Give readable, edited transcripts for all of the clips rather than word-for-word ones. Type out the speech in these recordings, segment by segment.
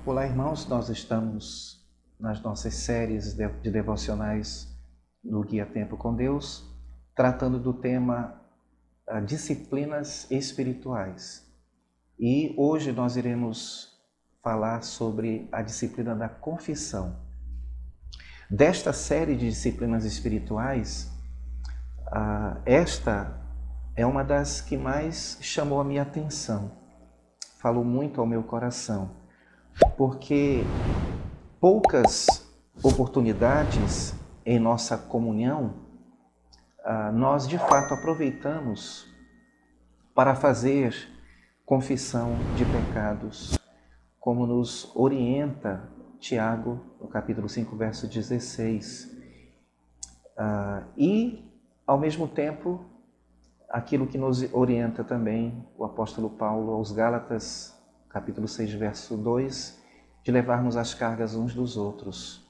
Olá, irmãos, nós estamos nas nossas séries de devocionais no Guia Tempo com Deus, tratando do tema disciplinas espirituais. E hoje nós iremos falar sobre a disciplina da confissão. Desta série de disciplinas espirituais, esta é uma das que mais chamou a minha atenção, falou muito ao meu coração. Porque poucas oportunidades em nossa comunhão nós de fato aproveitamos para fazer confissão de pecados, como nos orienta Tiago, no capítulo 5, verso 16. E, ao mesmo tempo, aquilo que nos orienta também o apóstolo Paulo aos Gálatas, capítulo 6, verso 2, de levarmos as cargas uns dos outros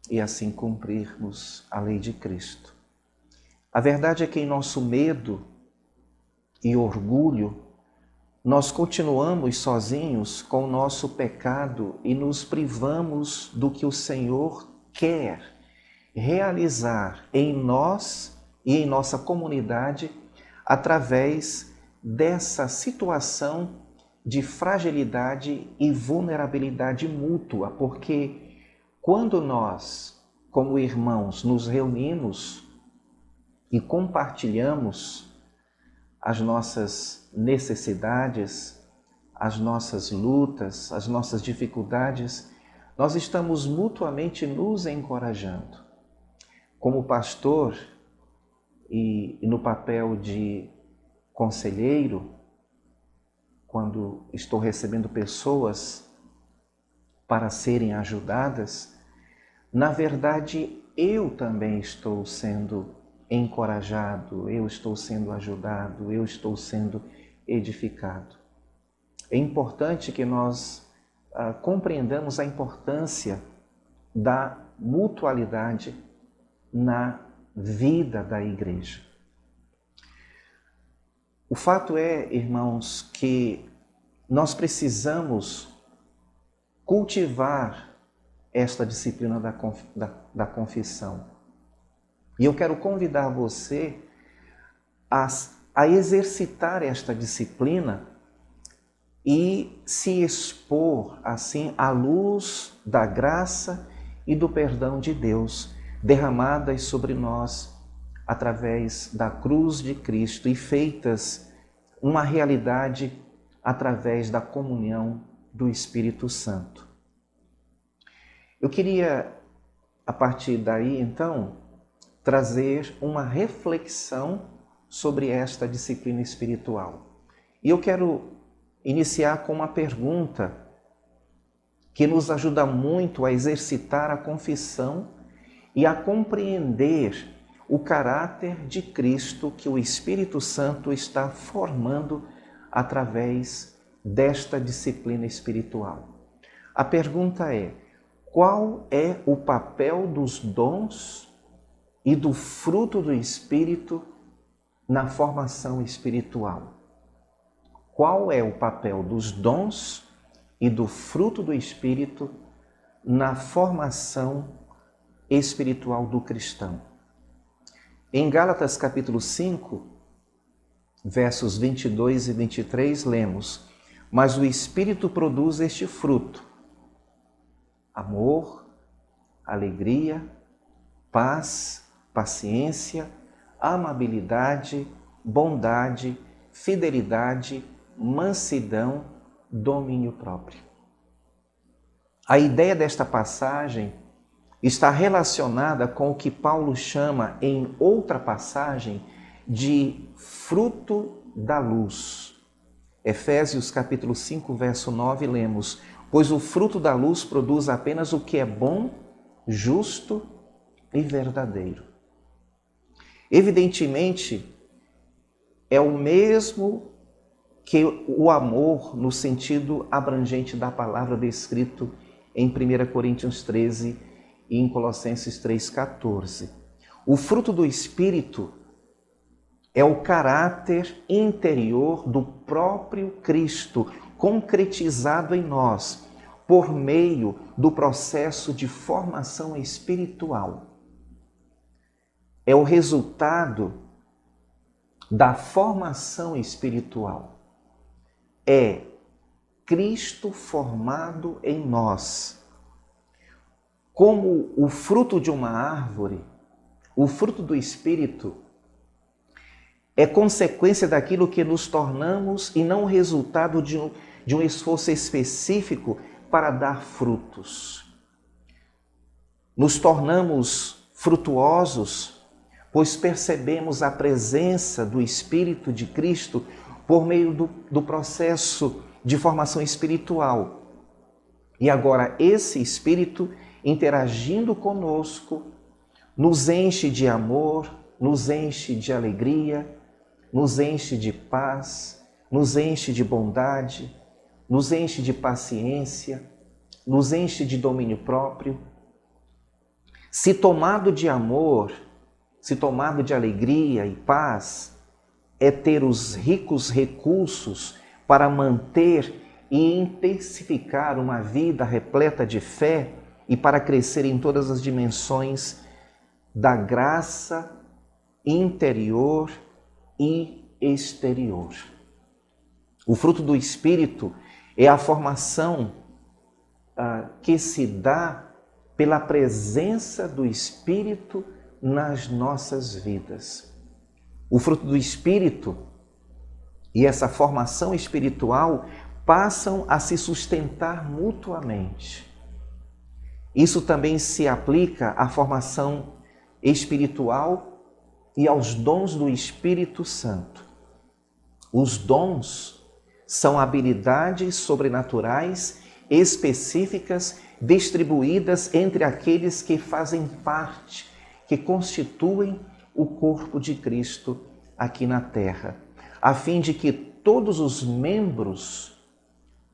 e assim cumprirmos a lei de Cristo. A verdade é que em nosso medo e orgulho, nós continuamos sozinhos com o nosso pecado e nos privamos do que o Senhor quer realizar em nós e em nossa comunidade através dessa situação de fragilidade e vulnerabilidade mútua, porque quando nós, como irmãos, nos reunimos e compartilhamos as nossas necessidades, as nossas lutas, as nossas dificuldades, nós estamos mutuamente nos encorajando. Como pastor e no papel de conselheiro, quando estou recebendo pessoas para serem ajudadas, na verdade eu também estou sendo encorajado, eu estou sendo ajudado, eu estou sendo edificado. É importante que nós compreendamos a importância da mutualidade na vida da igreja. O fato é, irmãos, que nós precisamos cultivar esta disciplina da confissão. E eu quero convidar você a exercitar esta disciplina e se expor, assim, à luz da graça e do perdão de Deus, derramadas sobre nós através da cruz de Cristo e feitas uma realidade através da comunhão do Espírito Santo. Eu queria, a partir daí, então, trazer uma reflexão sobre esta disciplina espiritual. E eu quero iniciar com uma pergunta que nos ajuda muito a exercitar a confissão e a compreender o caráter de Cristo que o Espírito Santo está formando através desta disciplina espiritual. A pergunta é: qual é o papel dos dons e do fruto do Espírito na formação espiritual? Qual é o papel dos dons e do fruto do Espírito na formação espiritual do cristão? Em Gálatas capítulo 5, versos 22 e 23, lemos: mas o Espírito produz este fruto: amor, alegria, paz, paciência, amabilidade, bondade, fidelidade, mansidão, domínio próprio. A ideia desta passagem está relacionada com o que Paulo chama em outra passagem de fruto da luz. Efésios capítulo 5, verso 9, lemos: pois o fruto da luz produz apenas o que é bom, justo e verdadeiro. Evidentemente, é o mesmo que o amor no sentido abrangente da palavra descrito em 1 Coríntios 13 e em Colossenses 3,14. O fruto do Espírito é o caráter interior do próprio Cristo, concretizado em nós, por meio do processo de formação espiritual. É o resultado da formação espiritual. É Cristo formado em nós. Como o fruto de uma árvore, o fruto do Espírito é consequência daquilo que nos tornamos e não o resultado de um esforço específico para dar frutos. Nos tornamos frutuosos, pois percebemos a presença do Espírito de Cristo por meio do processo de formação espiritual. E agora esse Espírito, interagindo conosco, nos enche de amor, nos enche de alegria, nos enche de paz, nos enche de bondade, nos enche de paciência, nos enche de domínio próprio. Se tomado de amor, se tomado de alegria e paz, é ter os ricos recursos para manter e intensificar uma vida repleta de fé e para crescer em todas as dimensões da graça interior e exterior. O fruto do Espírito é a formação que se dá pela presença do Espírito nas nossas vidas. O fruto do Espírito e essa formação espiritual passam a se sustentar mutuamente. Isso também se aplica à formação espiritual e aos dons do Espírito Santo. Os dons são habilidades sobrenaturais específicas distribuídas entre aqueles que fazem parte, que constituem o corpo de Cristo aqui na terra, a fim de que todos os membros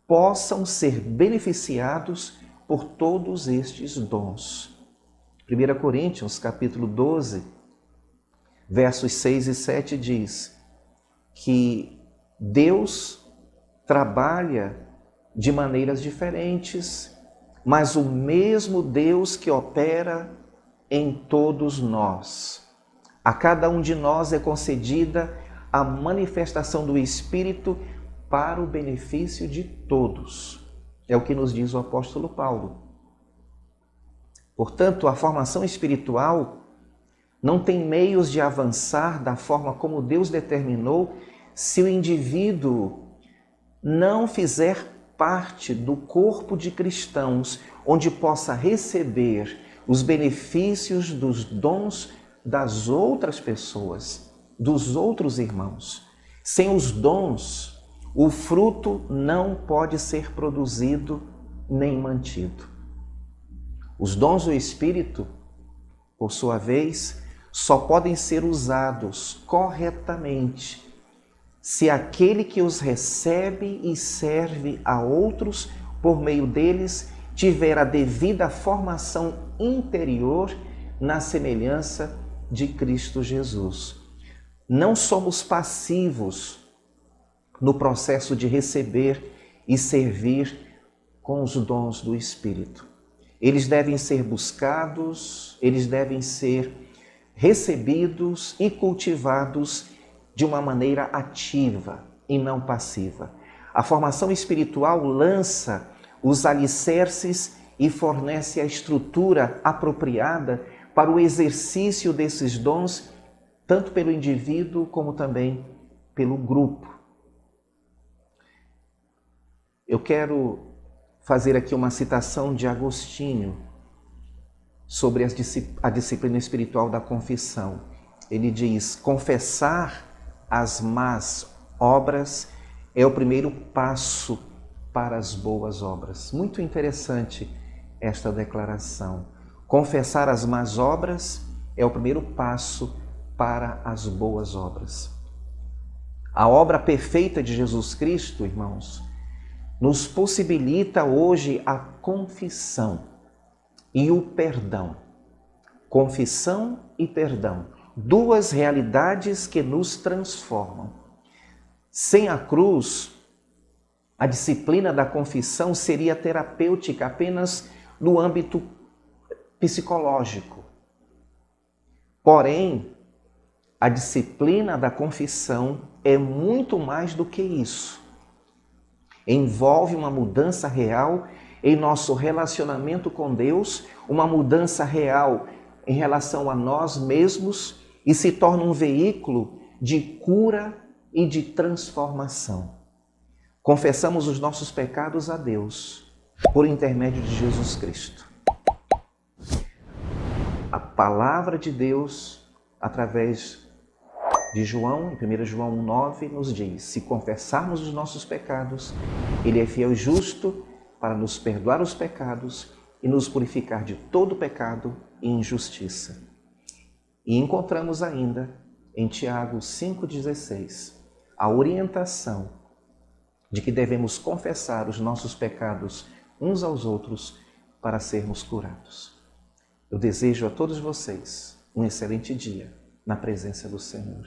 possam ser beneficiados por todos estes dons. 1 Coríntios, capítulo 12, versos 6 e 7 diz que Deus trabalha de maneiras diferentes, mas o mesmo Deus que opera em todos nós. A cada um de nós é concedida a manifestação do Espírito para o benefício de todos. É o que nos diz o apóstolo Paulo. Portanto, a formação espiritual não tem meios de avançar da forma como Deus determinou se o indivíduo não fizer parte do corpo de cristãos, onde possa receber os benefícios dos dons das outras pessoas, dos outros irmãos. Sem os dons, o fruto não pode ser produzido nem mantido. Os dons do Espírito, por sua vez, só podem ser usados corretamente se aquele que os recebe e serve a outros por meio deles tiver a devida formação interior na semelhança de Cristo Jesus. Não somos passivos no processo de receber e servir com os dons do Espírito. Eles devem ser buscados, eles devem ser recebidos e cultivados de uma maneira ativa e não passiva. A formação espiritual lança os alicerces e fornece a estrutura apropriada para o exercício desses dons, tanto pelo indivíduo como também pelo grupo. Eu quero fazer aqui uma citação de Agostinho sobre a disciplina espiritual da confissão. Ele diz: confessar as más obras é o primeiro passo para as boas obras. Muito interessante esta declaração. Confessar as más obras é o primeiro passo para as boas obras. A obra perfeita de Jesus Cristo, irmãos, nos possibilita hoje a confissão e o perdão. Confissão e perdão. Duas realidades que nos transformam. Sem a cruz, a disciplina da confissão seria terapêutica apenas no âmbito psicológico. Porém, a disciplina da confissão é muito mais do que isso. Envolve uma mudança real em nosso relacionamento com Deus, uma mudança real em relação a nós mesmos e se torna um veículo de cura e de transformação. Confessamos os nossos pecados a Deus por intermédio de Jesus Cristo. A palavra de Deus, através de João, em 1 João 1,9, nos diz: se confessarmos os nossos pecados, Ele é fiel e justo para nos perdoar os pecados e nos purificar de todo pecado e injustiça. E encontramos ainda em Tiago 5,16 a orientação de que devemos confessar os nossos pecados uns aos outros para sermos curados. Eu desejo a todos vocês um excelente dia na presença do Senhor.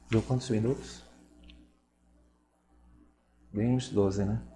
Deu quantos minutos? Bem uns 12, né?